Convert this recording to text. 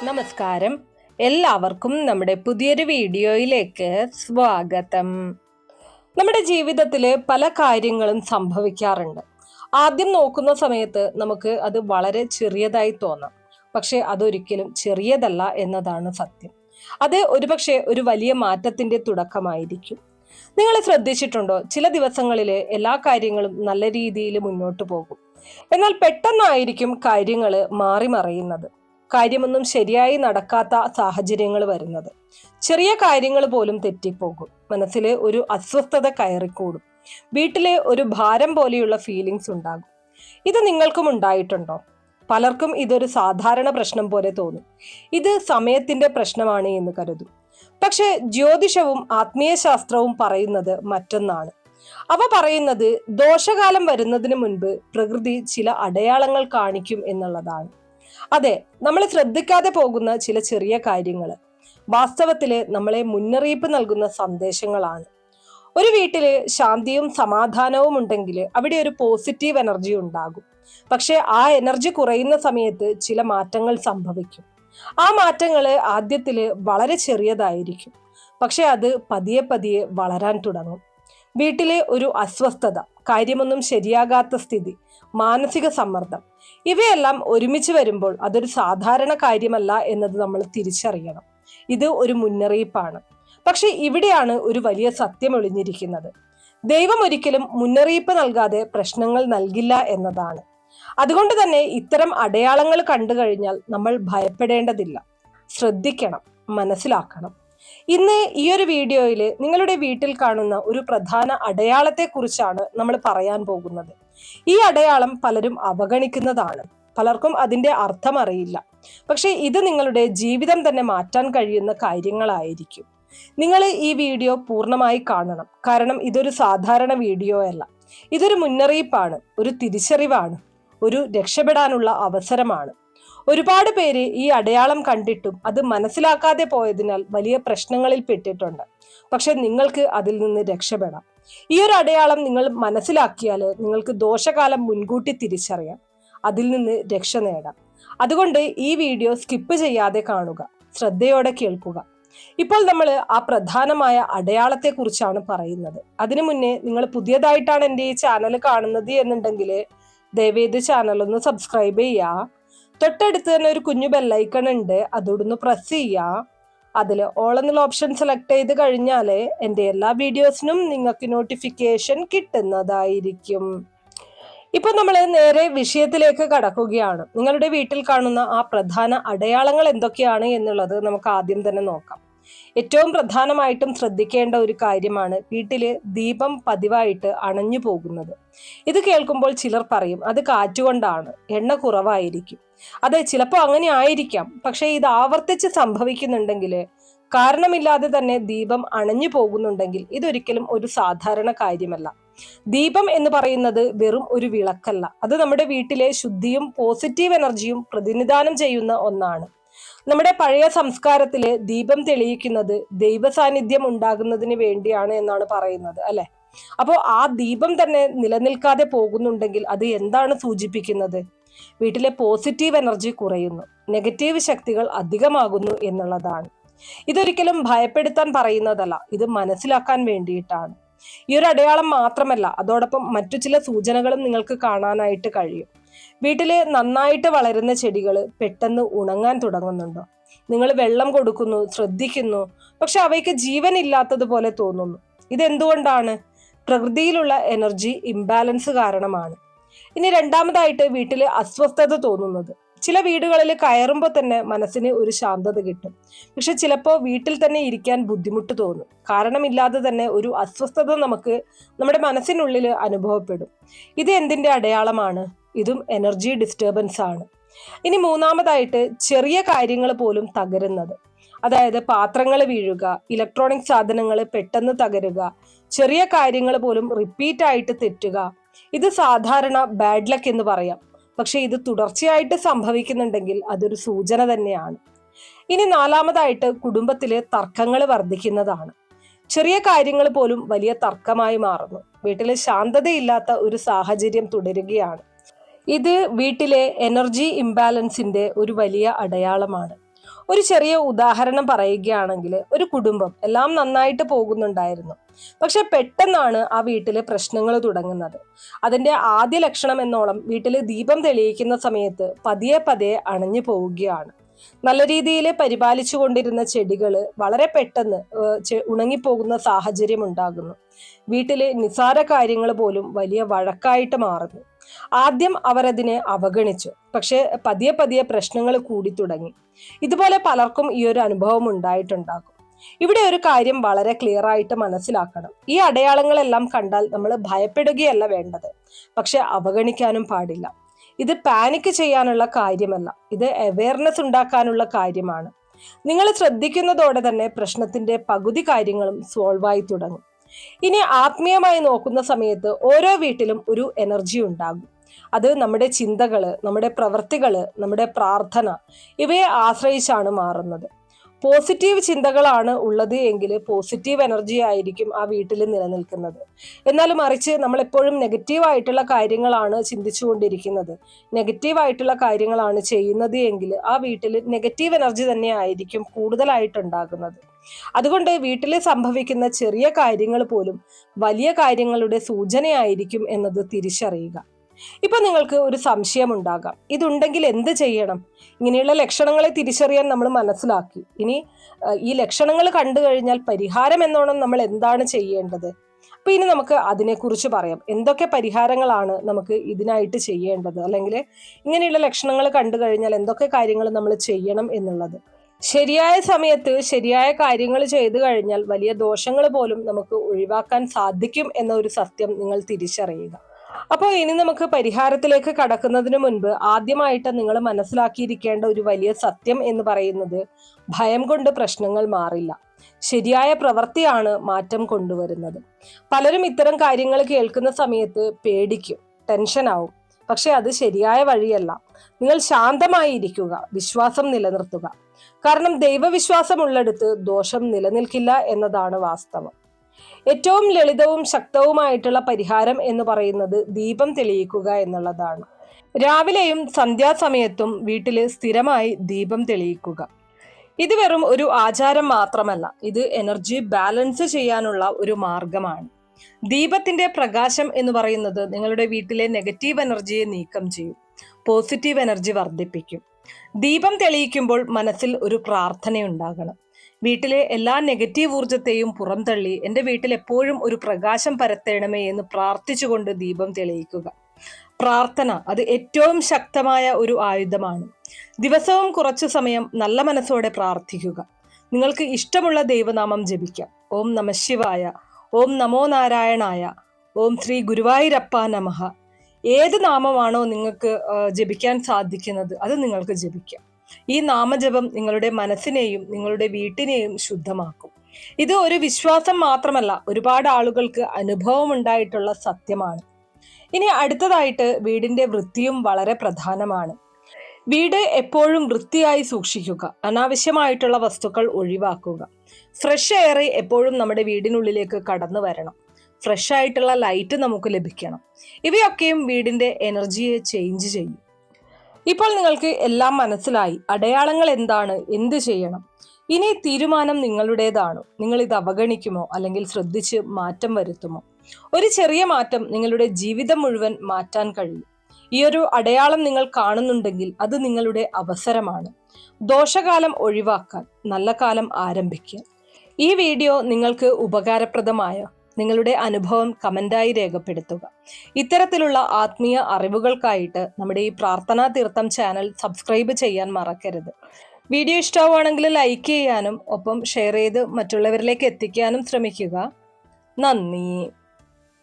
നമസ്കാരം. എല്ലാവർക്കും നമ്മുടെ പുതിയൊരു വീഡിയോയിലേക്ക് സ്വാഗതം. നമ്മുടെ ജീവിതത്തിൽ പല കാര്യങ്ങളും സംഭവിക്കാറുണ്ട്. ആദ്യം നോക്കുന്ന സമയത്ത് നമുക്ക് അത് വളരെ ചെറിയതായി തോന്നാം. പക്ഷെ അതൊരിക്കലും ചെറിയതല്ല എന്നതാണ് സത്യം. അത് ഒരുപക്ഷെ ഒരു വലിയ മാറ്റത്തിന്റെ തുടക്കമായിരിക്കും. നിങ്ങൾ ശ്രദ്ധിച്ചിട്ടുണ്ടോ, ചില ദിവസങ്ങളിൽ എല്ലാ കാര്യങ്ങളും നല്ല രീതിയിൽ മുന്നോട്ട് പോകും. എന്നാൽ പെട്ടെന്നായിരിക്കും കാര്യങ്ങൾ മാറി മറിയുന്നത്. കാര്യമൊന്നും ശരിയായി നടക്കാത്ത സാഹചര്യങ്ങൾ വരുന്നത്. ചെറിയ കാര്യങ്ങൾ പോലും തെറ്റിപ്പോകും. മനസ്സിൽ ഒരു അസ്വസ്ഥത കയറിക്കൂടും. വീട്ടിലെ ഒരു ഭാരം പോലെയുള്ള ഫീലിങ്സ് ഉണ്ടാകും. ഇത് നിങ്ങൾക്കും ഉണ്ടായിട്ടുണ്ടോ? പലർക്കും ഇതൊരു സാധാരണ പ്രശ്നം പോലെ തോന്നും. ഇത് സമയത്തിന്റെ പ്രശ്നമാണ് എന്ന് കരുതും. പക്ഷെ ജ്യോതിഷവും ആത്മീയ ശാസ്ത്രവും പറയുന്നത് മറ്റൊന്നാണ്. അവ പറയുന്നത് ദോഷകാലം വരുന്നതിന് മുൻപ് പ്രകൃതി ചില അടയാളങ്ങൾ കാണിക്കും എന്നുള്ളതാണ്. അതെ, നമ്മൾ ശ്രദ്ധിക്കാതെ പോകുന്ന ചില ചെറിയ കാര്യങ്ങൾ വാസ്തവത്തില് നമ്മളെ മുന്നറിയിപ്പ് നൽകുന്ന സന്ദേശങ്ങളാണ്. ഒരു വീട്ടില് ശാന്തിയും സമാധാനവും ഉണ്ടെങ്കിൽ അവിടെ ഒരു പോസിറ്റീവ് എനർജി ഉണ്ടാകും. പക്ഷെ ആ എനർജി കുറയുന്ന സമയത്ത് ചില മാറ്റങ്ങൾ സംഭവിക്കും. ആ മാറ്റങ്ങൾ ആദ്യത്തില് വളരെ ചെറിയതായിരിക്കും. പക്ഷെ അത് പതിയെ പതിയെ വളരാൻ തുടങ്ങും. വീട്ടിലെ ഒരു അസ്വസ്ഥത, കാര്യമൊന്നും ശരിയാകാത്ത സ്ഥിതി, മാനസിക സമ്മർദ്ദം, ഇവയെല്ലാം ഒരുമിച്ച് വരുമ്പോൾ അതൊരു സാധാരണ കാര്യമല്ല എന്നത് നമ്മൾ തിരിച്ചറിയണം. ഇത് ഒരു മുന്നറിയിപ്പാണ്. പക്ഷെ ഇവിടെയാണ് ഒരു വലിയ സത്യം ഒളിഞ്ഞിരിക്കുന്നത്. ദൈവം ഒരിക്കലും മുന്നറിയിപ്പ് നൽകാതെ പ്രശ്നങ്ങൾ നൽകില്ല എന്നതാണ്. അതുകൊണ്ട് തന്നെ ഇത്തരം അടയാളങ്ങൾ കണ്ടു കഴിഞ്ഞാൽ നമ്മൾ ഭയപ്പെടേണ്ടതില്ല. ശ്രദ്ധിക്കണം, മനസ്സിലാക്കണം. ഇന്ന് ഈ ഒരു വീഡിയോയിൽ നിങ്ങളുടെ വീട്ടിൽ കാണുന്ന ഒരു പ്രധാന അടയാളത്തെക്കുറിച്ചാണ് നമ്മൾ പറയാൻ പോകുന്നത്. ഈ അടയാളം പലരും അവഗണിക്കുന്നതാണ്. പലർക്കും അതിന്റെ അർത്ഥം അറിയില്ല. പക്ഷെ ഇത് നിങ്ങളുടെ ജീവിതം തന്നെ മാറ്റാൻ കഴിയുന്ന കാര്യങ്ങളായിരിക്കും. നിങ്ങൾ ഈ വീഡിയോ പൂർണ്ണമായി കാണണം. കാരണം ഇതൊരു സാധാരണ വീഡിയോ അല്ല. ഇതൊരു മുന്നറിയിപ്പാണ്, ഒരു തിരിച്ചറിവാണ്, ഒരു രക്ഷപ്പെടാനുള്ള അവസരമാണ്. ഒരുപാട് പേര് ഈ അടയാളം കണ്ടിട്ടും അത് മനസ്സിലാക്കാതെ പോയതിനാൽ വലിയ പ്രശ്നങ്ങളിൽ പെട്ടിട്ടുണ്ട്. പക്ഷെ നിങ്ങൾക്ക് അതിൽ നിന്ന് രക്ഷപ്പെടാം. ഈ ഒരു അടയാളം നിങ്ങൾ മനസ്സിലാക്കിയാൽ നിങ്ങൾക്ക് ദോഷകാലം മുൻകൂട്ടി തിരിച്ചറിയാം, അതിൽ നിന്ന് രക്ഷ നേടാം. അതുകൊണ്ട് ഈ വീഡിയോ സ്കിപ്പ് ചെയ്യാതെ കാണുക, ശ്രദ്ധയോടെ കേൾക്കുക. ഇപ്പോൾ നമ്മൾ ആ പ്രധാനമായ അടയാളത്തെ കുറിച്ചാണ് പറയുന്നത്. അതിനു മുന്നേ നിങ്ങൾ പുതിയതായിട്ടാണ് എൻ്റെ ഈ ചാനൽ കാണുന്നത് എന്നുണ്ടെങ്കിൽ ദയവേത് ചാനൽ ഒന്ന് സബ്സ്ക്രൈബ് ചെയ്യുക. തൊട്ടടുത്ത് തന്നെ ഒരു കുഞ്ഞു ബെല്ലൈക്കൺ ഉണ്ട്, അതോടൊന്ന് പ്രസ് ചെയ്യുക. അതിൽ ഓൾ എന്നുള്ള ഓപ്ഷൻ സെലക്ട് ചെയ്ത് കഴിഞ്ഞാൽ എൻ്റെ എല്ലാ വീഡിയോസിനും നിങ്ങൾക്ക് നോട്ടിഫിക്കേഷൻ കിട്ടുന്നതായിരിക്കും. ഇപ്പൊ നമ്മൾ നേരെ വിഷയത്തിലേക്ക് കടക്കുകയാണ്. നിങ്ങളുടെ വീട്ടിൽ കാണുന്ന ആ പ്രധാന അടയാളങ്ങൾ എന്തൊക്കെയാണ് എന്നുള്ളത് നമുക്ക് ആദ്യം തന്നെ നോക്കാം. ഏറ്റവും പ്രധാനമായിട്ടും ശ്രദ്ധിക്കേണ്ട ഒരു കാര്യമാണ് വീട്ടില് ദീപം പതിവായിട്ട് അണഞ്ഞു പോകുന്നത്. ഇത് കേൾക്കുമ്പോൾ ചിലർ പറയും അത് കാറ്റുകൊണ്ടാണ്, എണ്ണ കുറവായിരിക്കും. അതെ, ചിലപ്പോൾ അങ്ങനെ ആയിരിക്കാം. പക്ഷെ ഇത് ആവർത്തിച്ച് സംഭവിക്കുന്നുണ്ടെങ്കിൽ, കാരണമില്ലാതെ തന്നെ ദീപം അണഞ്ഞു പോകുന്നുണ്ടെങ്കിൽ ഇതൊരിക്കലും ഒരു സാധാരണ കാര്യമല്ല. ദീപം എന്ന് പറയുന്നത് വെറും ഒരു വിളക്കല്ല. അത് നമ്മുടെ വീട്ടിലെ ശുദ്ധിയും പോസിറ്റീവ് എനർജിയും പ്രതിനിധാനം ചെയ്യുന്ന ഒന്നാണ്. നമ്മുടെ പഴയ സംസ്കാരത്തില് ദീപം തെളിയിക്കുന്നത് ദൈവ സാന്നിധ്യം ഉണ്ടാകുന്നതിന് വേണ്ടിയാണ് എന്നാണ് പറയുന്നത്, അല്ലെ? അപ്പോൾ ആ ദീപം തന്നെ നിലനിൽക്കാതെ പോകുന്നുണ്ടെങ്കിൽ അത് എന്താണ് സൂചിപ്പിക്കുന്നത്? വീട്ടിലെ പോസിറ്റീവ് എനർജി കുറയുന്നു, നെഗറ്റീവ് ശക്തികൾ അധികമാകുന്നു എന്നുള്ളതാണ്. ഇതൊരിക്കലും ഭയപ്പെടുത്താൻ പറയുന്നതല്ല, ഇത് മനസ്സിലാക്കാൻ വേണ്ടിയിട്ടാണ്. ഈ ഒരു അടയാളം മാത്രമല്ല, അതോടൊപ്പം മറ്റു ചില സൂചനകളും നിങ്ങൾക്ക് കാണാനായിട്ട് കഴിയും. വീട്ടില് നന്നായിട്ട് വളരുന്ന ചെടികൾ പെട്ടെന്ന് ഉണങ്ങാൻ തുടങ്ങുന്നുണ്ടോ? നിങ്ങൾ വെള്ളം കൊടുക്കുന്നു, ശ്രദ്ധിക്കുന്നു, പക്ഷെ അവയ്ക്ക് ജീവൻ ഇല്ലാത്തതുപോലെ തോന്നുന്നു. ഇതെന്തുകൊണ്ടാണ്? പ്രകൃതിയിലുള്ള എനർജി ഇംബാലൻസ് കാരണമാണ്. ഇനി രണ്ടാമതായിട്ട് വീട്ടില് അസ്വസ്ഥത തോന്നുന്നത്. ചില വീടുകളിൽ കയറുമ്പോൾ തന്നെ മനസ്സിന് ഒരു ശാന്തത കിട്ടും. പക്ഷെ ചിലപ്പോൾ വീട്ടിൽ തന്നെ ഇരിക്കാൻ ബുദ്ധിമുട്ട് തോന്നും. കാരണമില്ലാതെ തന്നെ ഒരു അസ്വസ്ഥത നമുക്ക് നമ്മുടെ മനസ്സിനുള്ളിൽ അനുഭവപ്പെടും. ഇത് എന്തിന്റെ അടയാളമാണ്? ഇതും എനർജി ഡിസ്റ്റർബൻസ് ആണ്. ഇനി മൂന്നാമതായിട്ട് ചെറിയ കാര്യങ്ങൾ പോലും തകരുന്നത്. അതായത് പാത്രങ്ങൾ വീഴുക, ഇലക്ട്രോണിക് സാധനങ്ങൾ പെട്ടെന്ന് തകരുക, ചെറിയ കാര്യങ്ങൾ പോലും റിപ്പീറ്റ് ആയിട്ട് തെറ്റുക. ഇത് സാധാരണ ബാഡ് ലക്ക് എന്ന് പറയാം. പക്ഷെ ഇത് തുടർച്ചയായിട്ട് സംഭവിക്കുന്നുണ്ടെങ്കിൽ അതൊരു സൂചന തന്നെയാണ്. ഇനി നാലാമതായിട്ട് കുടുംബത്തിലെ തർക്കങ്ങൾ വർദ്ധിക്കുന്നതാണ്. ചെറിയ കാര്യങ്ങൾ പോലും വലിയ തർക്കമായി മാറുന്നു. വീട്ടിലെ ശാന്തതയില്ലാത്ത ഒരു സാഹചര്യം തുടരുകയാണ്. ഇത് വീട്ടിലെ എനർജി ഇംബാലൻസിന്റെ ഒരു വലിയ അടയാളമാണ്. ഒരു ചെറിയ ഉദാഹരണം പറയുകയാണെങ്കിൽ, ഒരു കുടുംബം എല്ലാം നന്നായിട്ട് പോകുന്നുണ്ടായിരുന്നു. പക്ഷെ പെട്ടെന്നാണ് ആ വീട്ടില് പ്രശ്നങ്ങൾ തുടങ്ങുന്നത്. അതിന്റെ ആദ്യ ലക്ഷണം എന്നോളം വീട്ടില് ദീപം തെളിയിക്കുന്ന സമയത്ത് പതിയെ പതിയെ അണഞ്ഞു പോവുകയാണ്. നല്ല രീതിയിൽ പരിപാലിച്ചു കൊണ്ടിരുന്ന ചെടികള് വളരെ പെട്ടെന്ന് ഉണങ്ങിപ്പോകുന്ന സാഹചര്യം ഉണ്ടാകുന്നു. വീട്ടിലെ നിസാര കാര്യങ്ങൾ പോലും വലിയ വഴക്കായിട്ട് മാറുന്നു. ആദ്യം അവരതിനെ അവഗണിച്ചു, പക്ഷെ പതിയെ പതിയെ പ്രശ്നങ്ങൾ കൂടി തുടങ്ങി. ഇതുപോലെ പലർക്കും ഈ ഒരു അനുഭവം ഉണ്ടായിട്ടുണ്ടാകും. ഇവിടെ ഒരു കാര്യം വളരെ ക്ലിയർ ആയിട്ട് മനസ്സിലാക്കണം. ഈ അടയാളങ്ങളെല്ലാം കണ്ടാൽ നമ്മൾ ഭയപ്പെടുകയല്ല വേണ്ടത്, പക്ഷെ അവഗണിക്കാനും പാടില്ല. ഇത് പാനിക് ചെയ്യാനുള്ള കാര്യമല്ല, ഇത് അവയർനെസ് ഉണ്ടാക്കാനുള്ള കാര്യമാണ്. നിങ്ങൾ ശ്രദ്ധിക്കുന്നതോടെ തന്നെ പ്രശ്നത്തിന്റെ പകുതി കാര്യങ്ങളും സോൾവ് ആയി തുടങ്ങും. ഇനി ആത്മീയമായി നോക്കുന്ന സമയത്ത് ഓരോ വീട്ടിലും ഒരു എനർജി ഉണ്ടാകും. അത് നമ്മുടെ ചിന്തകള്, നമ്മുടെ പ്രവൃത്തികള്, നമ്മുടെ പ്രാർത്ഥന ഇവയെ ആശ്രയിച്ചാണ് മാറുന്നത്. പോസിറ്റീവ് ചിന്തകളാണ് ഉള്ളത് എങ്കിൽ പോസിറ്റീവ് എനർജി ആയിരിക്കും ആ വീട്ടിൽ നിലനിൽക്കുന്നത്. എന്നാൽ മറിച്ച് നമ്മൾ എപ്പോഴും നെഗറ്റീവായിട്ടുള്ള കാര്യങ്ങളാണ് ചിന്തിച്ചുകൊണ്ടിരിക്കുന്നത്, നെഗറ്റീവായിട്ടുള്ള കാര്യങ്ങളാണ് ചെയ്യുന്നത് എങ്കിൽ ആ വീട്ടിൽ നെഗറ്റീവ് എനർജി തന്നെ ആയിരിക്കും കൂടുതലായിട്ടുണ്ടാകുന്നത്. അതുകൊണ്ട് വീട്ടിൽ സംഭവിക്കുന്ന ചെറിയ കാര്യങ്ങൾ പോലും വലിയ കാര്യങ്ങളുടെ സൂചനയായിരിക്കും എന്നത് തിരിച്ചറിയുക. ഇപ്പൊ നിങ്ങൾക്ക് ഒരു സംശയം ഉണ്ടാകാം, ഇതുണ്ടെങ്കിൽ എന്ത് ചെയ്യണം? ഇങ്ങനെയുള്ള ലക്ഷണങ്ങളെ തിരിച്ചറിയാൻ നമ്മൾ മനസ്സിലാക്കി. ഇനി ഈ ലക്ഷണങ്ങൾ കണ്ടു കഴിഞ്ഞാൽ പരിഹാരം എന്നോണം നമ്മൾ എന്താണ് ചെയ്യേണ്ടത്? അപ്പൊ ഇനി നമുക്ക് അതിനെക്കുറിച്ച് പറയാം. എന്തൊക്കെ പരിഹാരങ്ങളാണ് നമുക്ക് ഇതിനായിട്ട് ചെയ്യേണ്ടത്, അല്ലെങ്കിൽ ഇങ്ങനെയുള്ള ലക്ഷണങ്ങൾ കണ്ടു കഴിഞ്ഞാൽ എന്തൊക്കെ കാര്യങ്ങൾ നമ്മൾ ചെയ്യണം എന്നുള്ളത്. ശരിയായ സമയത്ത് ശരിയായ കാര്യങ്ങൾ ചെയ്തു കഴിഞ്ഞാൽ വലിയ ദോഷങ്ങൾ പോലും നമുക്ക് ഒഴിവാക്കാൻ സാധിക്കും എന്ന ഒരു സത്യം നിങ്ങൾ തിരിച്ചറിയുക. അപ്പോൾ ഇനി നമുക്ക് പരിഹാരത്തിലേക്ക് കടക്കുന്നതിന് മുൻപ് ആദ്യമായിട്ട് നിങ്ങൾ മനസ്സിലാക്കിയിരിക്കേണ്ട ഒരു വലിയ സത്യം എന്ന് പറയുന്നത്, ഭയം കൊണ്ട് പ്രശ്നങ്ങൾ മാറില്ല, ശരിയായ പ്രവൃത്തിയാണ് മാറ്റം കൊണ്ടുവരുന്നത്. പലരും ഇത്തരം കാര്യങ്ങൾ കേൾക്കുന്ന സമയത്ത് പേടിക്കും, ടെൻഷനാവും. പക്ഷെ അത് ശരിയായ വഴിയല്ല. നിങ്ങൾ ശാന്തമായിരിക്കുക, വിശ്വാസം നിലനിർത്തുക. കാരണം ദൈവവിശ്വാസം ഉള്ളിടത്ത് ദോഷം നിലനിൽക്കില്ല എന്നതാണ് വാസ്തവം. ഏറ്റവും ലളിതവും ശക്തവുമായിട്ടുള്ള പരിഹാരം എന്ന് പറയുന്നത് ദീപം തെളിയിക്കുക എന്നുള്ളതാണ്. രാവിലെയും സന്ധ്യാസമയത്തും വീട്ടില് സ്ഥിരമായി ദീപം തെളിയിക്കുക. ഇത് വെറും ഒരു ആചാരം മാത്രമല്ല, ഇത് എനർജി ബാലൻസ് ചെയ്യാനുള്ള ഒരു മാർഗമാണ്. ദീപത്തിന്റെ പ്രകാശം എന്ന് പറയുന്നത് നിങ്ങളുടെ വീട്ടിലെ നെഗറ്റീവ് എനർജിയെ നീക്കം ചെയ്യും, പോസിറ്റീവ് എനർജി വർദ്ധിപ്പിക്കും. ദീപം തെളിയിക്കുമ്പോൾ മനസ്സിൽ ഒരു പ്രാർത്ഥനയുണ്ടാകണം. വീട്ടിലെ എല്ലാ നെഗറ്റീവ് ഊർജത്തെയും പുറംതള്ളി എൻ്റെ വീട്ടിൽ എപ്പോഴും ഒരു പ്രകാശം പരത്തേണമേ എന്ന് പ്രാർത്ഥിച്ചുകൊണ്ട് ദീപം തെളിയിക്കുക. പ്രാർത്ഥന അത് ഏറ്റവും ശക്തമായ ഒരു ആയുധമാണ്. ദിവസവും കുറച്ചു സമയം നല്ല മനസ്സോടെ പ്രാർത്ഥിക്കുക. നിങ്ങൾക്ക് ഇഷ്ടമുള്ള ദൈവനാമം ജപിക്കാം. ഓം നമഃശിവായ, ഓം നമോ നാരായണായ, ഓം ശ്രീ ഗുരുവായൂരപ്പ നമഃ. ഏത് നാമമാണോ നിങ്ങൾക്ക് ജപിക്കാൻ സാധിക്കുന്നത് അത് നിങ്ങൾക്ക് ജപിക്കാം. ഈ നാമജപം നിങ്ങളുടെ മനസ്സിനെയും നിങ്ങളുടെ വീട്ടിനെയും ശുദ്ധമാക്കും. ഇത് ഒരു വിശ്വാസം മാത്രമല്ല, ഒരുപാട് ആളുകൾക്ക് അനുഭവം ഉണ്ടായിട്ടുള്ള സത്യമാണ്. ഇനി അടുത്തതായിട്ട് വീടിന്റെ വൃത്തിയും വളരെ പ്രധാനമാണ്. വീട് എപ്പോഴും വൃത്തിയായി സൂക്ഷിക്കുക, അനാവശ്യമായിട്ടുള്ള വസ്തുക്കൾ ഒഴിവാക്കുക. ഫ്രഷ് എയർ എപ്പോഴും നമ്മുടെ വീടിനുള്ളിലേക്ക് കടന്നു വരണം. ഫ്രഷ് ആയിട്ടുള്ള ലൈറ്റ് നമുക്ക് ലഭിക്കണം. ഇവയൊക്കെയും വീടിന്റെ എനർജിയെ ചേഞ്ച് ചെയ്യും. ഇപ്പോൾ നിങ്ങൾക്ക് എല്ലാം മനസ്സിലായി, അടയാളങ്ങൾ എന്താണ്, എന്ത് ചെയ്യണം. ഇനി തീരുമാനം നിങ്ങളുടേതാണ്. നിങ്ങൾ ഇത് അവഗണിക്കുമോ അല്ലെങ്കിൽ ശ്രദ്ധിച്ച് മാറ്റം വരുത്തുമോ? ഒരു ചെറിയ മാറ്റം നിങ്ങളുടെ ജീവിതം മുഴുവൻ മാറ്റാൻ കഴിയും. ഈ ഒരു അടയാളം നിങ്ങൾ കാണുന്നുണ്ടെങ്കിൽ അത് നിങ്ങളുടെ അവസരമാണ്. ദോഷകാലം ഒഴിവാക്കാൻ നല്ല കാലം ആരംഭിക്കുക. ഈ വീഡിയോ നിങ്ങൾക്ക് ഉപകാരപ്രദമായ നിങ്ങളുടെ അനുഭവം കമന്റായി രേഖപ്പെടുത്തുക. ഇത്തരത്തിലുള്ള ആത്മീയ അറിവുകൾക്കായിട്ട് നമ്മുടെ ഈ പ്രാർത്ഥനാ തീർത്ഥം ചാനൽ സബ്സ്ക്രൈബ് ചെയ്യാൻ മറക്കരുത്. വീഡിയോ ഇഷ്ടമാണെങ്കിൽ ലൈക്ക് ചെയ്യാനും ഒപ്പം ഷെയർ ചെയ്ത് മറ്റുള്ളവരിലേക്ക് എത്തിക്കാനും ശ്രമിക്കുക. നന്ദി.